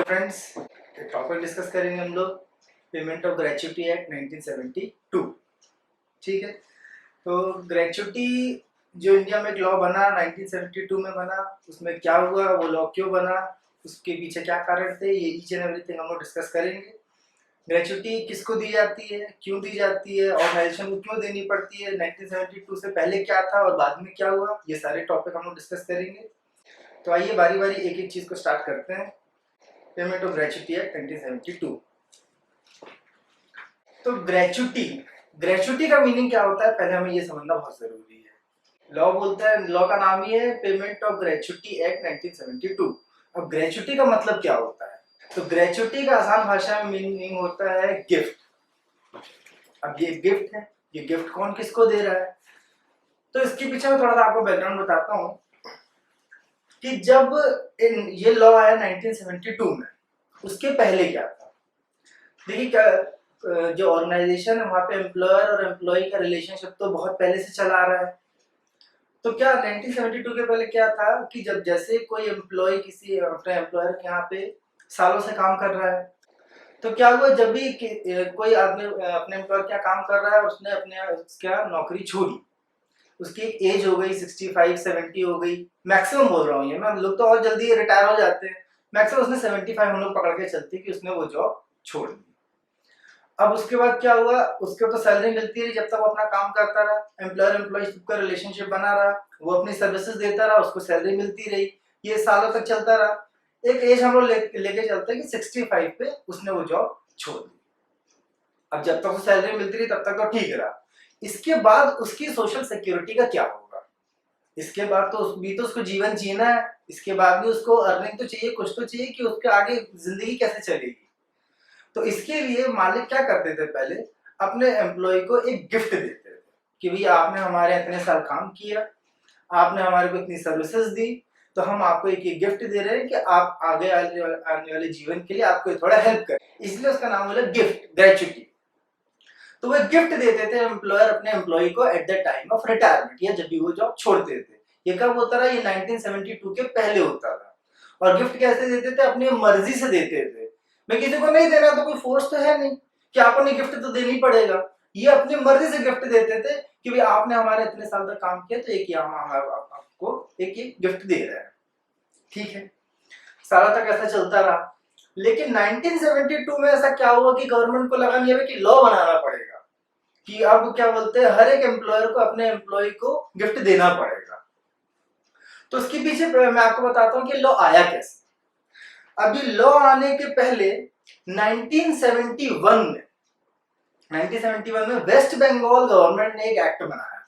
Friends, topic discuss करेंगे हम लोग पेमेंट ऑफ ग्रेच्युटी एक्ट 1972। ठीक है, तो ग्रेच्युटी जो इंडिया में एक लॉ बना 1972 में बना, उसमें क्या हुआ, वो लॉ क्यों बना, उसके पीछे क्या कारण थे, ये ईच एंड एवरीथिंग हम लोग डिस्कस करेंगे। ग्रेच्युटी किसको दी जाती है, क्यों दी जाती है, ऑर्गेनाइजेशन को क्यों देनी पड़ती है, 1972 से पहले क्या था और बाद में क्या हुआ, ये सारे टॉपिक हम लोग डिस्कस करेंगे। तो आइए बारी बारी एक एक चीज को स्टार्ट करते हैं। Payment of gratuity act 1972। तो ग्रेच्युटी का मीनिंग क्या होता है, पहले हमें ये समझना बहुत जरूरी है। लॉ बोलता है, लॉ का नाम ही है पेमेंट ऑफ ग्रेच्युटी एक्ट 1972। अब ग्रेच्युटी का मतलब क्या होता है, तो ग्रेच्युटी का आसान भाषा में मीनिंग होता है गिफ्ट। अब ये गिफ्ट है, ये गिफ्ट कौन किसको दे रहा है, तो इसके पीछे मैं थोड़ा सा आपको बैकग्राउंड बताता हूँ कि जब ये लॉ आया 1972 में, उसके पहले क्या था। देखिए क्या, जो ऑर्गेनाइजेशन है वहां पे एम्प्लॉयर और एम्प्लॉय का रिलेशनशिप तो बहुत पहले से चला आ रहा है। तो क्या 1972 के पहले क्या था कि जब जैसे कोई एम्प्लॉय किसी अपने एम्प्लॉयर के यहाँ पे सालों से काम कर रहा है, तो क्या हुआ जब भी कोई आदमी अपने एम्प्लॉयर क्या काम कर रहा है, उसने अपने क्या नौकरी छोड़ी, उसकी एक एज हो गई 65-70 हो गई, मैक्सिमम बोल रहा हूँ ये मैं, लोग तो और जल्दी रिटायर हो जाते हैं, मैक्सिमम उसने 75 हम लोग पकड़ के चलते कि उसने वो जॉब छोड़ दी। अब उसके बाद क्या हुआ, उसको तो सैलरी मिलती रही जब तक वो अपना काम करता रहा, एम्प्लॉयर एम्प्लॉयशिप का रिलेशनशिप बना रहा, वो अपनी सर्विसेज देता रहा, उसको सैलरी मिलती रही, ये सालों तक चलता रहा। एक एज हम लोग लेके चलते हैं कि 65 पे उसने वो जॉब छोड़ दी। अब जब तक वो सैलरी मिलती रही तब तक तो ठीक रहा, इसके बाद उसकी सोशल सिक्योरिटी का क्या होगा, इसके बाद तो भी तो उसको जीवन जीना है, इसके बाद भी उसको अर्निंग तो चाहिए, कुछ तो चाहिए कि उसके आगे जिंदगी कैसे चलेगी। तो इसके लिए मालिक क्या करते थे, पहले अपने एम्प्लॉय को एक गिफ्ट देते थे कि भैया आपने हमारे इतने साल काम किया, आपने हमारे को इतनी सर्विसेज दी, तो हम आपको एक गिफ्ट दे रहे हैं कि आप आगे आने वाले जीवन के लिए आपको थोड़ा हेल्प करें, इसलिए उसका नाम बोला गिफ्ट, ग्रेच्युटी। तो वो गिफ्ट देते थे एम्प्लॉयर अपने एम्प्लॉय को at the time of retirement, या जब भी वो जॉब छोड़ते थे। ये कब होता रहा, ये 1972 के पहले होता था। और गिफ्ट कैसे देते थे, अपनी मर्जी से देते थे, मैं किसी को नहीं देना तो कोई फोर्स तो है नहीं कि आपने गिफ्ट तो देनी पड़ेगा, ये अपनी मर्जी से गिफ्ट देते थे कि भाई आपने हमारे इतने साल तक काम किया तो एक हम आपको एक गिफ्ट दे रहे हैं। ठीक है, सारा तक ऐसा चलता रहा। लेकिन 1972 में ऐसा क्या हुआ कि गवर्नमेंट को लगा नहीं है कि लॉ बनाना पड़ेगा कि अब क्या बोलते हैं, हर एक एम्प्लॉयर को अपने एम्प्लॉय को गिफ्ट देना पड़ेगा। तो उसके पीछे मैं आपको बताता हूँ कि लॉ आया कैसे। अभी लॉ आने के पहले 1971 में वेस्ट बंगाल गवर्नमेंट ने एक एक्ट बनाया।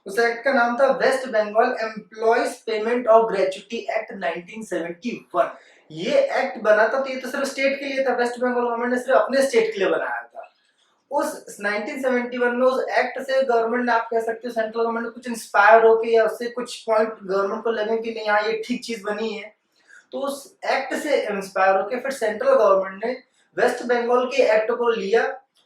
उस एक्ट का नाम था West Bengal employees payment of gratuity act 1971। ये एक्ट बना था, तो ये तो सिर्फ स्टेट के लिए था, वेस्ट बंगाल गवर्नमेंट ने सिर्फ अपने स्टेट के लिए बनाया था। उस 1971 में उस एक्ट से गवर्नमेंट ने, आप कह सकते हो सेंट्रल गवर्नमेंट ने कुछ इंस्पायर होके या उससे कुछ पॉइंट गवर्नमेंट को लगे कि नहीं हाँ ये ठीक चीज बनी है, तो उस एक्ट से इंस्पायर होकर फिर सेंट्रल गवर्नमेंट ने वेस्ट बंगाल के एक्ट को लिया,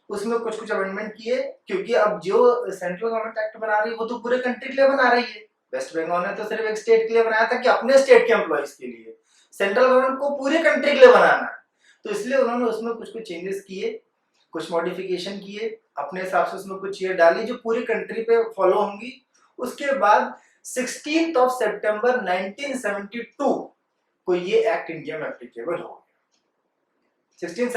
उसमें कुछ कुछ अमेंडमेंट किए, क्योंकि अब जो सेंट्रल गवर्नमेंट एक्ट बना रही है वो तो पूरे कंट्री के लिए बना रही है, वेस्ट बंगाल ने तो सिर्फ एक स्टेट के लिए बनाया था कि अपने स्टेट के एम्प्लॉइज के लिए, सेंट्रल गवर्नमेंट को पूरे कंट्री के लिए बनाना है। तो इसलिए उन्होंने उसमें कुछ कुछ चेंजेस किए, कुछ मॉडिफिकेशन किए, अपने हिसाब से उसमें कुछ चीजें डाली जो पूरी कंट्री पे फॉलो होंगी। उसके बाद 16 सितंबर 1972 को ये एक्ट इंडिया में एप्लीकेबल हो गया। 16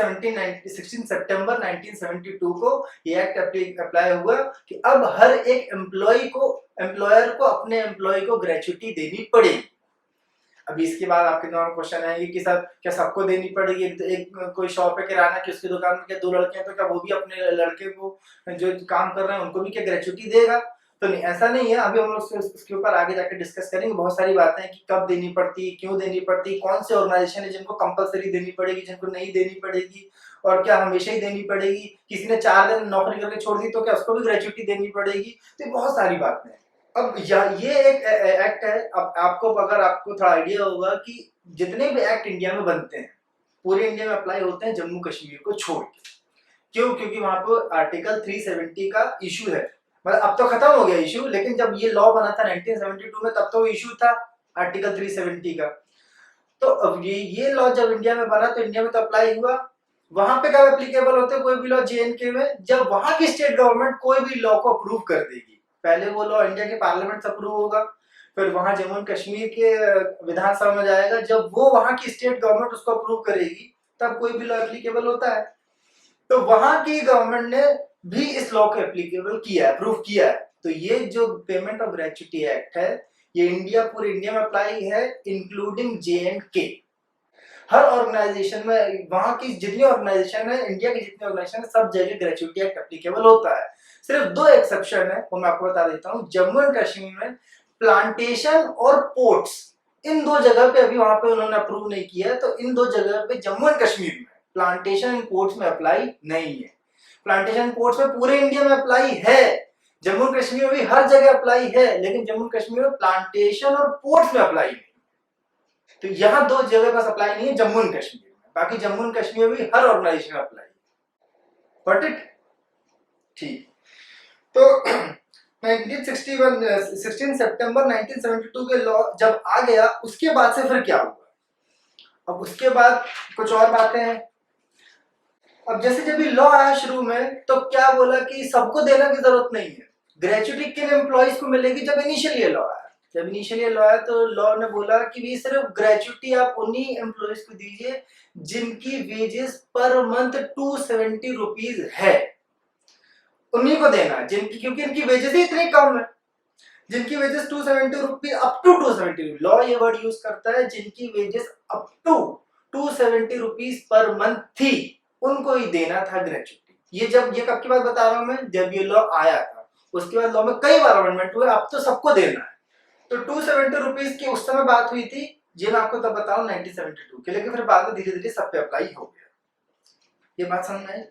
सितंबर 1972 को ये एक्ट अप्लाई हुआ कि अब हर एक एम्प्लॉयर को अपने एम्प्लॉय को ग्रेच्युटी देनी पड़ेगी। अभी इसके बाद आपके दिमाग में क्वेश्चन आएंगे कि सर क्या सबको देनी पड़ेगी, एक कोई शॉप है किराना की, उसकी दुकान में क्या 2 लड़के हैं तो क्या वो भी अपने लड़के को जो काम कर रहे हैं उनको भी क्या ग्रेच्युटी देगा, तो नहीं, ऐसा नहीं है। अभी हम लोग इसके ऊपर आगे जाकर डिस्कस करेंगे, बहुत सारी बातें हैं कि कब देनी पड़ती, क्यों देनी पड़ती, कौन से ऑर्गेनाइजेशन है जिनको कंपलसरी देनी पड़ेगी, जिनको नहीं देनी पड़ेगी, और क्या हमेशा ही देनी पड़ेगी, किसी ने 4 दिन नौकरी करके छोड़ दी तो क्या उसको भी ग्रेच्युटी देनी पड़ेगी, तो बहुत सारी बातें हैं। अब ये एक एक्ट है। अब आपको अगर आपको थोड़ा आइडिया होगा कि जितने भी एक्ट इंडिया में बनते हैं पूरे इंडिया में अप्लाई होते हैं जम्मू कश्मीर को छोड़ के, क्यों, क्योंकि वहां पर आर्टिकल 370 का इशू है, मतलब अब तो खत्म हो गया इशू, लेकिन जब ये लॉ बना था 1972 में तब तो इशू था आर्टिकल 370 का। तो अब ये लॉ जब इंडिया में बना तो इंडिया में तो अप्लाई हुआ। वहां पे कब एप्लीकेबल होते हैं कोई भी लॉ जेएनके में? जब वहां की स्टेट गवर्नमेंट कोई भी लॉ को अप्रूव कर देगी। पहले वो लॉ इंडिया के पार्लियामेंट से अप्रूव होगा, फिर वहां जम्मू एंड कश्मीर के विधानसभा में जाएगा। जब वो वहां की स्टेट गवर्नमेंट उसको अप्रूव करेगी तब कोई भी लॉ एप्लीकेबल होता है। तो वहां की गवर्नमेंट ने भी इस लॉ को एप्लीकेबल किया है, अप्रूव किया है। तो ये जो पेमेंट ऑफ ग्रेच्युटी एक्ट है ये पूरे इंडिया में अप्लाई है, इंक्लूडिंग जेएंडके। हर ऑर्गेनाइजेशन में, वहां की जितनी ऑर्गेनाइजेशन है, इंडिया की जितनी ऑर्गेनाइजेशन है, सब जगह ग्रेच्युटी एक्ट एप्लीकेबल होता है। सिर्फ 2 एक्सेप्शन है, वो मैं आपको बता देता हूँ। जम्मू एंड कश्मीर में प्लांटेशन और पोर्ट्स, इन 2 जगह पे अभी वहां पे उन्होंने अप्रूव नहीं किया है। तो इन 2 जगह पे जम्मू एंड कश्मीर में प्लांटेशन एंड पोर्ट्स में अप्लाई नहीं है। प्लांटेशन पोर्ट्स में पूरे इंडिया में अप्लाई है, जम्मू कश्मीर में भी हर जगह अप्लाई है, लेकिन जम्मू कश्मीर में प्लांटेशन और पोर्ट्स में अप्लाई नहीं। तो यहाँ 2 जगह बस अप्लाई नहीं है जम्मू एंड कश्मीर में, बाकी जम्मू एंड कश्मीर में भी हर ऑर्गेनाइजेशन में अप्लाई। Got it? ठीक। तो 16 सितंबर 1972 के लॉ जब आ गया, उसके बाद से फिर क्या हुआ? अब उसके बाद कुछ और बातें हैं। अब जैसे जब ये लॉ आया शुरू में तो क्या बोला कि सबको देने की जरूरत नहीं है, ग्रेच्युटी किन एम्प्लॉइज को मिलेगी। जब इनिशियली ये लॉ आया, तो लॉ ने बोला कि भी सिर्फ ग्रेच्युटी आप उन्हीं एम्प्लॉइज को दीजिए जिनकी वेजेस पर मंथ 270 रुपीज है, उन्हीं को देना है। जिनकी, क्योंकि इनकी वेजेस ही इतनी कम है, जिनकी wages 270 rupees, up to 270, law ये वर्ड यूज करता है, जिनकी wages up to 270 rupees per month थी, उनको ही देना था ग्रेच्युटी। ये कब की बात बता रहा हूं मैं, जब ये लॉ आया था। उसके बाद लॉ में कई बार अमेंडमेंट हुए, अब तो सबको देना है। तो 270 रुपीज की उस समय बात हुई थी, ये मैं आपको तब बताऊं 1972 के, लेकिन फिर बाद में धीरे धीरे सब पे अप्लाई हो गया। ये बात समझ में आई?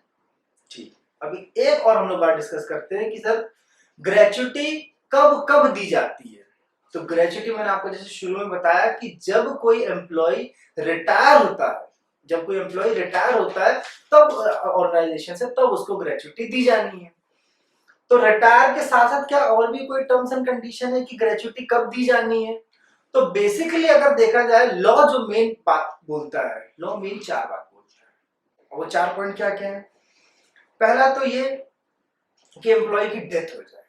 ठीक। अभी एक और हम लोग बात डिस्कस करते हैं कि सर ग्रेच्युटी कब कब दी जाती है। तो ग्रेच्युटी मैंने आपको जैसे शुरू में बताया कि जब कोई एम्प्लॉय रिटायर होता है, तब ऑर्गेनाइजेशन से तब उसको ग्रेच्युटी दी जानी है। तो रिटायर के साथ साथ क्या और भी कोई टर्म्स एंड कंडीशन है कि ग्रेच्युटी कब दी जानी है? तो बेसिकली अगर देखा जाए, लॉ जो मेन बात बोलता है, लॉ मेन 4 बात बोलता है। वो 4 पॉइंट क्या क्या है? पहला तो ये कि एम्प्लॉय की डेथ हो जाए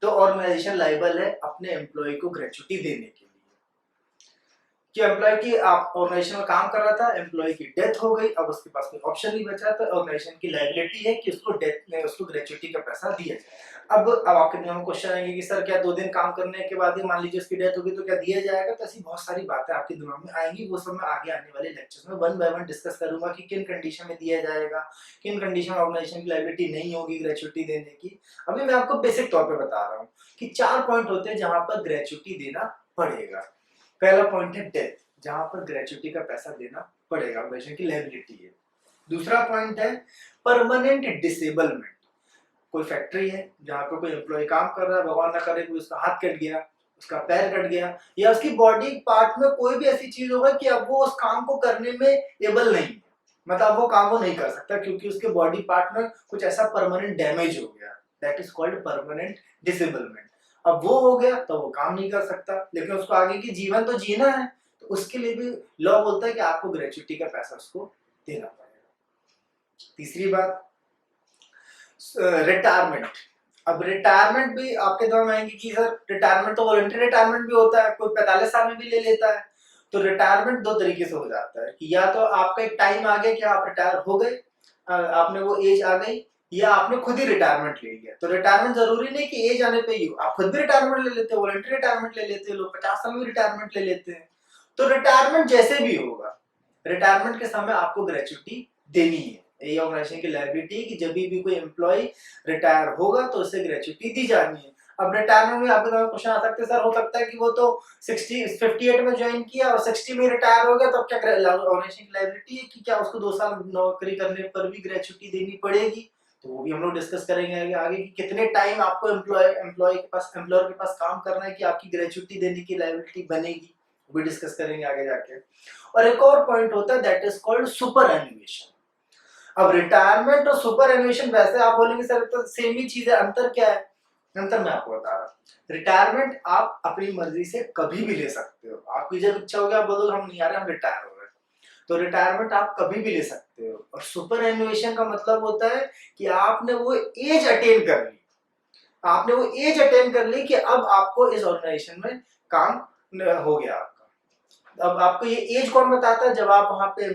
तो ऑर्गेनाइजेशन लायबल है अपने एम्प्लॉय को ग्रेच्युटी देने के लिए। कि एम्प्लॉय की आप ऑर्गेनाइजेशन में काम कर रहा था, एम्प्लॉय की डेथ हो गई, अब उसके पास कोई ऑप्शन नहीं बचा, तो ऑर्गेनाइजेशन की लायबिलिटी है कि उसको डेथ में उसको ग्रेच्युटी का पैसा दिया जाए। अब आपके दिमाग में क्वेश्चन आएंगे कि सर क्या 2 दिन काम करने के बाद ही मान लीजिए उसकी डेथ होगी तो क्या दिया जाएगा? तो ऐसी बहुत सारी बातें आपके दिमाग में आएंगी, वो सब मैं आगे आने वाले लेक्चर्स में 1 बाय 1 डिस्कस करूंगा कि किन कंडीशन में दिया जाएगा, किन कंडीशन में ऑर्गेनाइजेशन की लायबिलिटी नहीं होगी ग्रेच्युटी देने की। अभी मैं आपको बेसिक तौर पे बता रहा हूँ कि 4 पॉइंट होते हैं जहां पर ग्रेच्युटी देना पड़ेगा। पहला पॉइंट है डेथ, जहां पर ग्रेच्युटी का पैसा देना पड़ेगा, ऑर्गेनाइजेशन की लायबिलिटी है। दूसरा पॉइंट है परमानेंट डिसेबलमेंट। कोई फैक्ट्री है जहां पर कोई एम्प्लॉय काम कर रहा है, भगवान ना करे कोई उसका हाथ कट गया, उसका पैर कट गया, या उसकी बॉडी पार्ट में कोई भी ऐसी चीज होगा कि अब वो उस काम को करने में एबल नहीं है, मतलब वो काम वो नहीं कर सकता क्योंकि उसके बॉडी पार्ट में कुछ ऐसा परमानेंट डैमेज हो गया, that is called permanent disablement. अब वो हो गया तो वो काम नहीं कर सकता, लेकिन उसको आगे की जीवन तो जीना है, तो उसके लिए भी लॉ बोलता है कि आपको ग्रेच्युटी का पैसा उसको देना पड़ेगा। तीसरी बात रिटायरमेंट। अब रिटायरमेंट भी आपके दिमाग में आएंगे कि सर रिटायरमेंट तो वॉलंटरी रिटायरमेंट भी होता है, कोई 45 साल में भी ले लेता है। तो रिटायरमेंट 2 तरीके से हो जाता है कि या तो आपका एक टाइम आ गया कि आप रिटायर हो गए, आपने वो एज आ गई, या आपने खुद ही रिटायरमेंट ले लिया। तो रिटायरमेंट जरूरी नहीं कि एज आने पे ही हो, आप खुद भी रिटायरमेंट ले लेते हो, वॉलंटरी रिटायरमेंट ले लेते हैं, लोग 50 साल में रिटायरमेंट ले लेते हैं। तो रिटायरमेंट जैसे भी होगा, रिटायरमेंट के समय आपको ग्रेच्युटी देनी है। ये ऑर्गेनाइजेशन की लायबिलिटी कि जब भी कोई एम्प्लॉय रिटायर होगा तो उसे ग्रेच्युटी दी जानी है। अब रिटायरमेंट में आपके दिमाग क्वेश्चन आ सकते हैं, सर हो सकता है कि वो तो 58 में ज्वाइन किया और 60 में रिटायर हो गया, तो क्या ऑर्गेनाइजेशन की लायबिलिटी है कि क्या उसको 2 साल नौकरी करने पर भी ग्रेच्युटी देनी पड़ेगी? तो वो भी हम लोग डिस्कस करेंगे आगे कि कितने टाइम आपको एम्प्लॉय के पास काम करना है कि आपकी ग्रेच्युटी देने की लायबिलिटी बनेगी, वो भी डिस्कस करेंगे आगे जाके। और एक और पॉइंट होता है दैट इज कॉल्ड सुपर एन्युएशन। अब रिटायरमेंट और सुपर एन्युएशन, वैसे आप बोलेंगे सर तो सेम ही चीज है, अंतर क्या है? अंतर मैं आपको बता रहा हूँ। रिटायरमेंट आप अपनी मर्जी से कभी भी ले सकते हो, आपकी जब इच्छा होगी आप बोलोगे हम नहीं आ रहे, हम रिटायर हो गए, तो रिटायरमेंट आप कभी भी ले सकते हो। और सुपर एन्युएशन का मतलब होता है कि आपने वो एज अटेन कर ली, आपने वो एज अटेन कर ली कि अब आपको इस ऑर्गेनाइजेशन में काम हो गया आपका। अब आपको ये एज कौन बताता है? जब आप वहां पे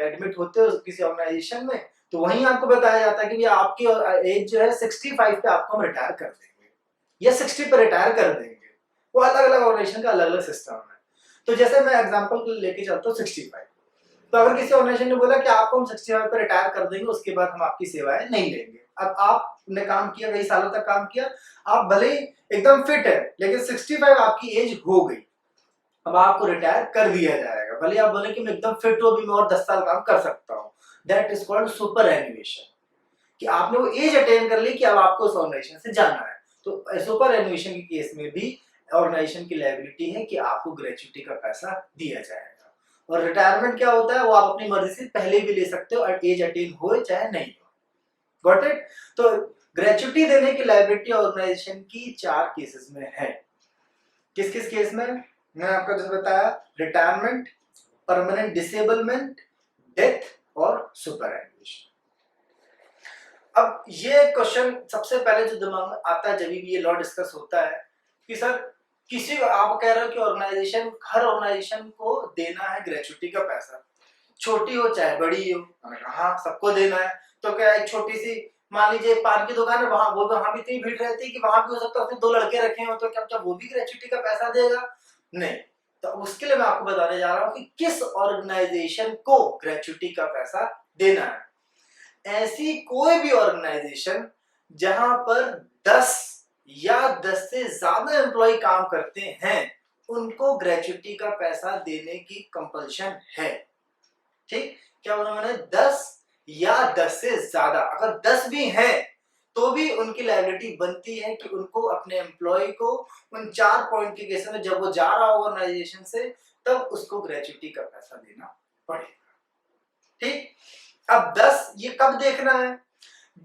एडमिट होते हो किसी ऑर्गेनाइजेशन में, तो वहीं आपको बताया जाता है कि आपकी एज जो है 65 पे आपको हम रिटायर कर देंगे या 60 पे रिटायर कर देंगे। वो अलग अलग ऑर्गेनाइजेशन का अलग अलग सिस्टम है। तो जैसे मैं एग्जांपल लेके चलता हूँ 65, तो अगर किसी ऑर्गेनाइजेशन ने बोला कि आपको हम 65 पे रिटायर कर देंगे, उसके बाद हम आपकी सेवाएं नहीं लेंगे। अब आपने काम किया, कई सालों तक काम किया, आप भले ही एकदम फिट है, लेकिन 65 आपकी एज हो गई, अब आपको रिटायर कर दिया जाएगा। भले आप बोले कि मैं एकदम फिट हूं, अभी मैं और 10 साल काम कर सकता हूं। दैट इज कॉल्ड सुपर एन्युएशन, कि आपने वो एज अटेन कर ली कि अब आपको उस ऑर्गेनाइजेशन से जाना है। तो सुपर एन्युएशन के केस में भी ऑर्गेनाइजेशन की लायबिलिटी है कि आपको ग्रेच्युटी का पैसा दिया जाएगा। और रिटायरमेंट क्या होता है? वो आप अपनी मर्जी से पहले भी ले सकते हो, एज अटेन हो चाहे नहीं हो। Got it? तो ग्रेच्युटी देने की लायबिलिटी ऑर्गेनाइजेशन की 4 केसेस में है। किस किस केस में? मैंने आपको जैसे बताया, रिटायरमेंट, परमानेंट डिसेबलमेंट, डेथ और सुपर एन्युएशन। अब ये क्वेश्चन सबसे पहले जो दिमाग में आता है जब भी ये लॉ डिस्कस होता है कि सर किसी को आप कह रहे हो कि ऑर्गेनाइजेशन, हर ऑर्गेनाइजेशन को देना है ग्रेच्युटी का पैसा, छोटी हो चाहे बड़ी हो। मैंने कहा हाँ सबको देना है। तो क्या एक छोटी सी, मान लीजिए पान की दुकान है, वहां वहां भी इतनी भीड़ रहती है कि वहां भी हो सकता है उसने 2 लड़के रखे हो, तो क्या वो भी ग्रेच्युटी का पैसा देगा? नहीं। तो उसके लिए मैं आपको बताने जा रहा हूँ कि किस ऑर्गेनाइजेशन को ग्रेच्युटी का पैसा देना है। ऐसी कोई भी ऑर्गेनाइजेशन जहां पर 10 या 10 से ज्यादा एम्प्लॉय काम करते हैं, उनको ग्रेच्युटी का पैसा देने की कंपल्शन है। ठीक? क्या बोला मैंने? 10 या 10 से ज्यादा। अगर 10 भी हैं तो भी उनकी लायबिलिटी बनती है कि उनको अपने एम्प्लॉय को उन 4 पॉइंट के केस में जब वो जा रहा होगा ऑर्गेनाइजेशन से, तब उसको ग्रेच्युटी का पैसा देना पड़ेगा। ठीक? अब 10 ये कब देखना है?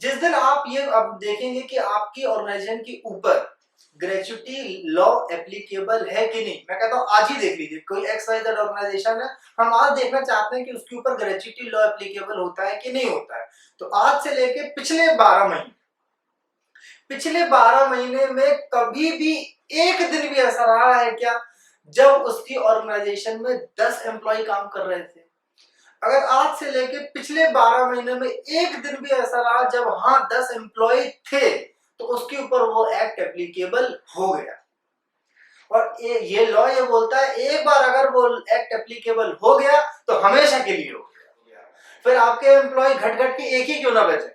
जिस दिन आप ये अब देखेंगे कि आपकी ऑर्गेनाइजेशन के ऊपर ग्रेच्युटी लॉ एप्लीकेबल है कि नहीं। मैं कहता हूं आज ही देख लीजिए, कोई XYZ ऑर्गेनाइजेशन है, हम आज देखना चाहते हैं कि उसके ऊपर ग्रेच्युटी लॉ एप्लीकेबल होता है कि नहीं होता है। तो आज से लेके पिछले 12 महीने, पिछले 12 महीने में कभी भी एक दिन भी ऐसा रहा है क्या जब उसकी ऑर्गेनाइजेशन में 10 एम्प्लॉय काम कर रहे थे? अगर आज से लेके पिछले 12 महीने में एक दिन भी ऐसा रहा जब हाँ 10 एम्प्लॉय थे, तो उसके ऊपर वो एक्ट एप्लीकेबल हो गया। और ये लॉ ये बोलता है एक बार अगर वो एक्ट एप्लीकेबल हो गया तो हमेशा के लिए हो गया। फिर आपके एम्प्लॉय घट घट के एक ही क्यों ना बचे,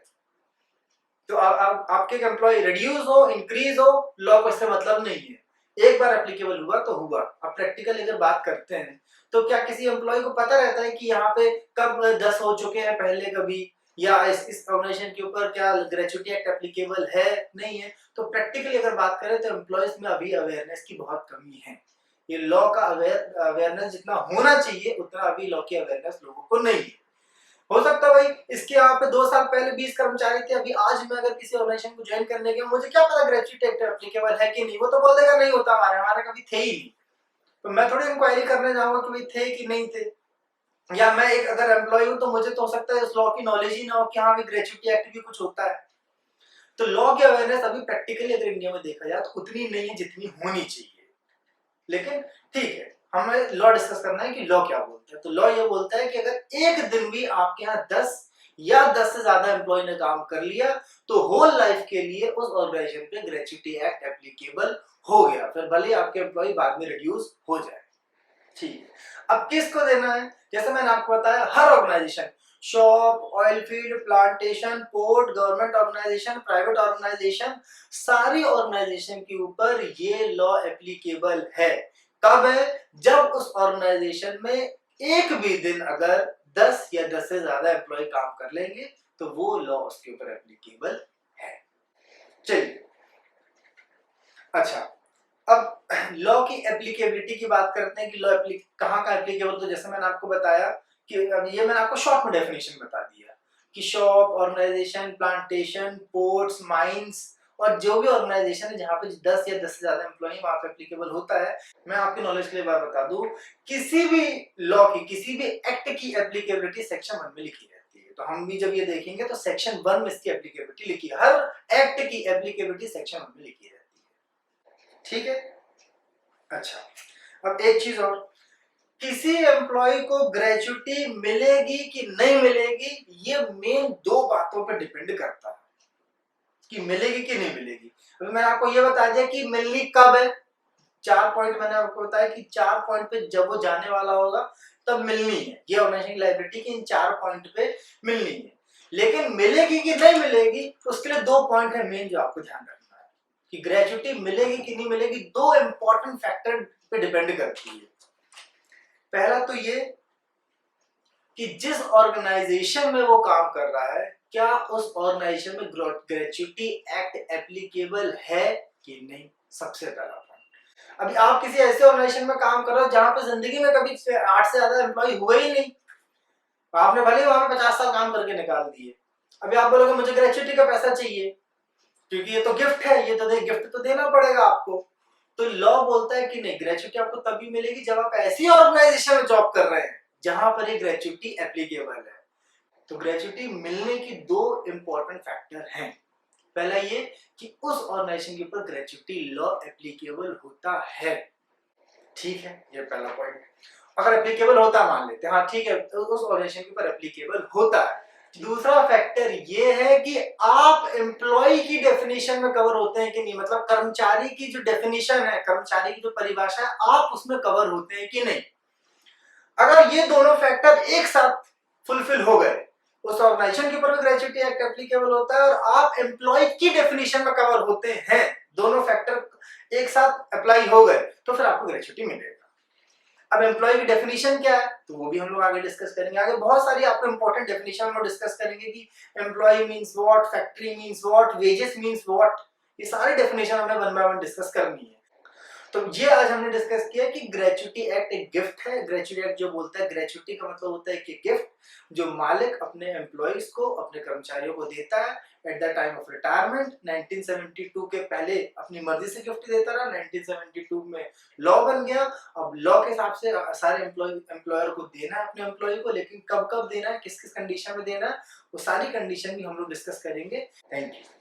तो आपके एम्प्लॉय रिड्यूस हो इंक्रीज हो, लॉ को इससे मतलब नहीं है। एक बार एप्लीकेबल हुआ तो हुआ। अब प्रैक्टिकली अगर बात करते हैं तो क्या किसी एम्प्लॉय को पता रहता है कि यहाँ पे कब 10 हो चुके हैं पहले कभी, या इस ऑर्गेनाइजेशन के ऊपर क्या ग्रेच्युटी एक्ट एप्लीकेबल है नहीं है? तो प्रैक्टिकली अगर बात करें तो एम्प्लॉयज में अभी अवेयरनेस की बहुत कमी है। ये लॉ का अवेयरनेस जितना होना चाहिए उतना अभी लॉ की अवेयरनेस लोगों को नहीं है। हो सकता है भाई इसके यहाँ पे 2 साल पहले 20 कर्मचारी थे, अभी आज मैं अगर किसी ऑर्गेनाइजेशन को ज्वाइन करने गया, मुझे क्या पता ग्रेच्युटी एक्ट एप्लीकेबल है कि नहीं? वो तो बोल देगा नहीं होता, हमारे कभी थे ही नहीं। तो मैं थोड़ी इंक्वायरी करने जाऊंगा कि भाई थे कि नहीं थे। या मैं एक अगर एम्प्लॉय हूं तो मुझे तो हो सकता है उस लॉ की नॉलेज ही ना हो कि हाँ भी ग्रेच्युटी एक्ट भी कुछ होता है। तो लॉ की अवेयरनेस अभी प्रैक्टिकली अगर इंडिया में देखा जाए तो उतनी नहीं है जितनी होनी चाहिए। लेकिन ठीक है, हमें लॉ डिस्कस करना है कि लॉ क्या बोलता है। तो लॉ ये बोलता है कि अगर एक दिन भी आपके यहाँ 10 या 10 से ज्यादा एम्प्लॉय ने काम कर लिया तो होल लाइफ के लिए उस ऑर्गेनाइजेशन पे ग्रेच्युटी एक्ट एप्लीकेबल हो गया, फिर भले आपके एम्प्लॉय बाद में रिड्यूस हो जाए। ठीक है, अब किसको देना है? जैसे मैंने आपको बताया हर organization, shop, oil field, plantation, port, government organization, private organization, सारी ऑर्गेनाइजेशन के ऊपर ये लॉ एप्लीकेबल है। कब है? जब उस ऑर्गेनाइजेशन में एक भी दिन अगर 10 या 10 से ज्यादा एम्प्लॉय काम कर लेंगे तो वो लॉ उसके ऊपर एप्लीकेबल है। चलिए, अच्छा, अब लॉ की एप्लीकेबिलिटी की बात करते हैं कि लॉ कहाँ का एप्लीकेबल। तो जैसे मैंने आपको बताया कि ये मैंने आपको शॉर्ट में डेफिनेशन बता दिया कि shop, organisation, plantation, ports, mines और जो भी ऑर्गेनाइजेशन है जहाँ पे 10 या 10 से ज्यादा एम्प्लॉय वहां पे एप्लीकेबल होता है। मैं आपके नॉलेज के लिए बात बता दूं, किसी भी लॉ की, किसी भी एक्ट की एप्लीकेबिलिटी सेक्शन 1 में लिखी रहती है। तो हम भी जब ये देखेंगे तो सेक्शन 1 में इसकी एप्लीकेबिलिटी लिखी है, हर एक्ट की एप्लीकेबिलिटी सेक्शन 1 में लिखी रहती है। ठीक है, अच्छा अब एक चीज और, किसी एम्प्लॉय को ग्रेचुटी मिलेगी कि नहीं मिलेगी, ये मेन दो बातों पर डिपेंड करता है कि मिलेगी कि नहीं मिलेगी। अभी मैंने आपको ये बता दिया कि मिलनी कब है, 4 पॉइंट मैंने आपको बताया कि 4 पॉइंट पे जब वो जाने वाला होगा तब मिलनी है, ये ऑर्गेनाइजेशन की लायबिलिटी की इन 4 पॉइंट पे मिलनी है। लेकिन मिलेगी कि नहीं मिलेगी उसके लिए 2 पॉइंट है मेन जो आपको ध्यान रखना है कि ग्रेचुटी मिलेगी कि नहीं मिलेगी, 2 इंपॉर्टेंट फैक्टर पे डिपेंड करती है। पहला तो ये कि जिस ऑर्गेनाइजेशन में वो काम कर रहा है, क्या उस ऑर्गेनाइजेशन में ग्रेचुटी एक्ट एप्लीकेबल है कि नहीं, सबसे पहला पॉइंट। अभी आप किसी ऐसे ऑर्गेनाइजेशन में काम कर रहे हो जहां पे जिंदगी में कभी 8 से ज्यादा एम्प्लॉय हुए ही नहीं, आपने भले ही वहां पे 50 साल काम करके निकाल दिए, अभी आप बोलोगे मुझे ग्रेचुटी का पैसा चाहिए क्योंकि ये तो गिफ्ट है, ये तो गिफ्ट तो देना पड़ेगा आपको। तो लॉ बोलता है कि नहीं, ग्रेचुटी आपको तभी मिलेगी जब आप ऐसी ऑर्गेनाइजेशन में जॉब कर रहे हैं जहां पर ये ग्रेचुटी एप्लीकेबल है। तो ग्रेचुटी मिलने की 2 इंपॉर्टेंट फैक्टर हैं। पहला ये कि उस ऑर्गेनाइजेशन के ऊपर ग्रेचुटी लॉ एप्लीकेबल होता है, ठीक है, ये पहला पॉइंट। अगर एप्लीकेबल होता मान लेते हैं, हाँ ठीक है, तो उस ऑर्गेनाइजेशन के ऊपर एप्लीकेबल होता है। दूसरा फैक्टर ये है कि आप एम्प्लॉय की डेफिनेशन में कवर होते हैं कि नहीं, मतलब कर्मचारी की जो डेफिनेशन है, कर्मचारी की जो परिभाषा है, आप उसमें कवर होते हैं कि नहीं। अगर ये दोनों फैक्टर एक साथ फुलफिल हो गए, उस ऑर्गेनाइजेशन के ऊपर भी ग्रेचुटी एक्ट एप्लीकेबल होता है और आप एम्प्लॉय की डेफिनेशन में कवर होते हैं, दोनों फैक्टर एक साथ अप्लाई हो गए, तो फिर आपको ग्रेचुटी मिलेगा। अब एम्प्लॉय की डेफिनेशन क्या है तो वो भी हम लोग आगे डिस्कस करेंगे। आगे बहुत सारी आपको इंपॉर्टेंट डेफिनेशन हम लोग डिस्कस करेंगे कि employ means what, factory means what, wages means what, ये सारी डेफिनेशन हमें वन बाय वन डिस्कस करनी है। तो ये आज हमने डिस्कस किया कि ग्रेचुटी एक्ट एक गिफ्ट है। ग्रेचुटी एक्ट जो बोलता है, ग्रेचुटी का मतलब होता है कि गिफ्ट जो मालिक अपने एम्प्लॉइज को, अपने कर्मचारियों को देता है at the time of retirement. 1972 के पहले अपनी मर्जी से गिफ्ट देता रहा, 1972 में लॉ बन गया। अब लॉ के हिसाब से सारे एम्प्लॉयर को देना है अपने एम्प्लॉय को, लेकिन कब कब देना है, किस किस कंडीशन में देना है, वो सारी कंडीशन भी हम लोग डिस्कस करेंगे। Thank you.